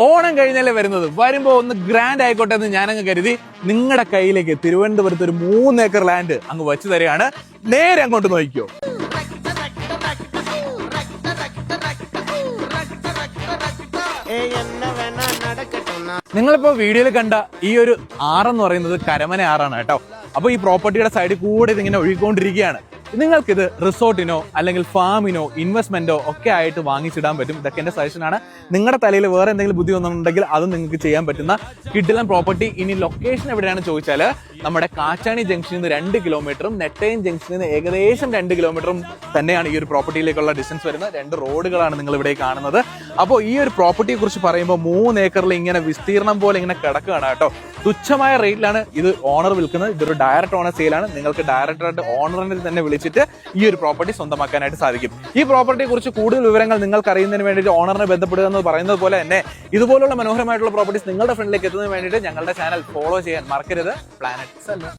ഓണം കഴിഞ്ഞല്ലേ വരുമ്പോ ഒന്ന് ഗ്രാൻഡ് ആയിക്കോട്ടെ എന്ന് ഞാനങ്ങ് കരുതി നിങ്ങളുടെ കയ്യിലേക്ക് തിരുവനന്തപുരത്ത് ഒരു 3 ഏക്കർ ലാൻഡ് അങ്ങ് വെച്ചു തരികയാണ്. നേരെ അങ്ങോട്ട് നോക്കിക്കോ. നിങ്ങളിപ്പോ വീഡിയോയിൽ കണ്ട ഈ ഒരു ആറെന്ന് പറയുന്നത് കരമന ആറാണ് കേട്ടോ. അപ്പൊ ഈ പ്രോപ്പർട്ടിയുടെ സൈഡിൽ കൂടെ ഇതിങ്ങനെ ഒഴുകിക്കൊണ്ടിരിക്കുകയാണ്. നിങ്ങൾക്കിത് റിസോർട്ടിനോ അല്ലെങ്കിൽ ഫാമിനോ ഇൻവെസ്റ്റ്മെന്റോ ഒക്കെ ആയിട്ട് വാങ്ങിച്ചിടാൻ പറ്റും. ഇതൊക്കെ എന്റെ സജഷനാണ്. നിങ്ങളുടെ തലയിൽ വേറെ എന്തെങ്കിലും ബുദ്ധി വന്നിട്ടുണ്ടെങ്കിൽ അതും നിങ്ങൾക്ക് ചെയ്യാൻ പറ്റുന്ന കിഡിലൻ പ്രോപ്പർട്ടി. ഇനി ലൊക്കേഷൻ എവിടെയാണെന്ന് ചോദിച്ചാൽ നമ്മുടെ കാച്ചാണി ജംഗ്ഷനിൽ നിന്ന് 2 കിലോമീറ്ററും നെട്ടയം ജംഗ്ഷനിൽ നിന്ന് ഏകദേശം 2 കിലോമീറ്ററും തന്നെയാണ് ഈ ഒരു പ്രോപ്പർട്ടിയിലേക്കുള്ള ഡിസ്റ്റൻസ് വരുന്നത്. 2 റോഡുകളാണ് നിങ്ങൾ ഇവിടെ കാണുന്നത്. അപ്പോൾ ഈ ഒരു പ്രോപ്പർട്ടിയെ കുറിച്ച് പറയുമ്പോൾ 3 ഏക്കറിൽ ഇങ്ങനെ വിസ്തീർണം പോലെ ഇങ്ങനെ കിടക്കുകയാണ് കേട്ടോ. തുച്ഛമായ റേറ്റിലാണ് ഇത് ഓണർ വിൽക്കുന്നത്. ഇതൊരു ഡയറക്റ്റ് ഓണർ സെയിലാണ്. നിങ്ങൾക്ക് ഡയറക്റ്റായിട്ട് ഓണറിനെ തന്നെ വിളിച്ചിട്ട് ഈ ഒരു പ്രോപ്പർട്ടി സ്വന്തമാക്കാനായിട്ട് സാധിക്കും. ഈ പ്രോപ്പർട്ടിയെ കുറിച്ച് കൂടുതൽ വിവരങ്ങൾ നിങ്ങൾക്ക് അറിയുന്നതിന് വേണ്ടിയിട്ട് ഓണറിനെ ബന്ധപ്പെടുക എന്ന് പറയുന്നത് പോലെ തന്നെ ഇതുപോലുള്ള മനോഹരമായിട്ടുള്ള പ്രോപ്പർട്ടീസ് നിങ്ങളുടെ ഫ്രണ്ടിലേക്ക് എത്തുന്നതിന് വേണ്ടിയിട്ട് ഞങ്ങളുടെ ചാനൽ ഫോളോ ചെയ്യാൻ മറക്കരുത്. Planet seller.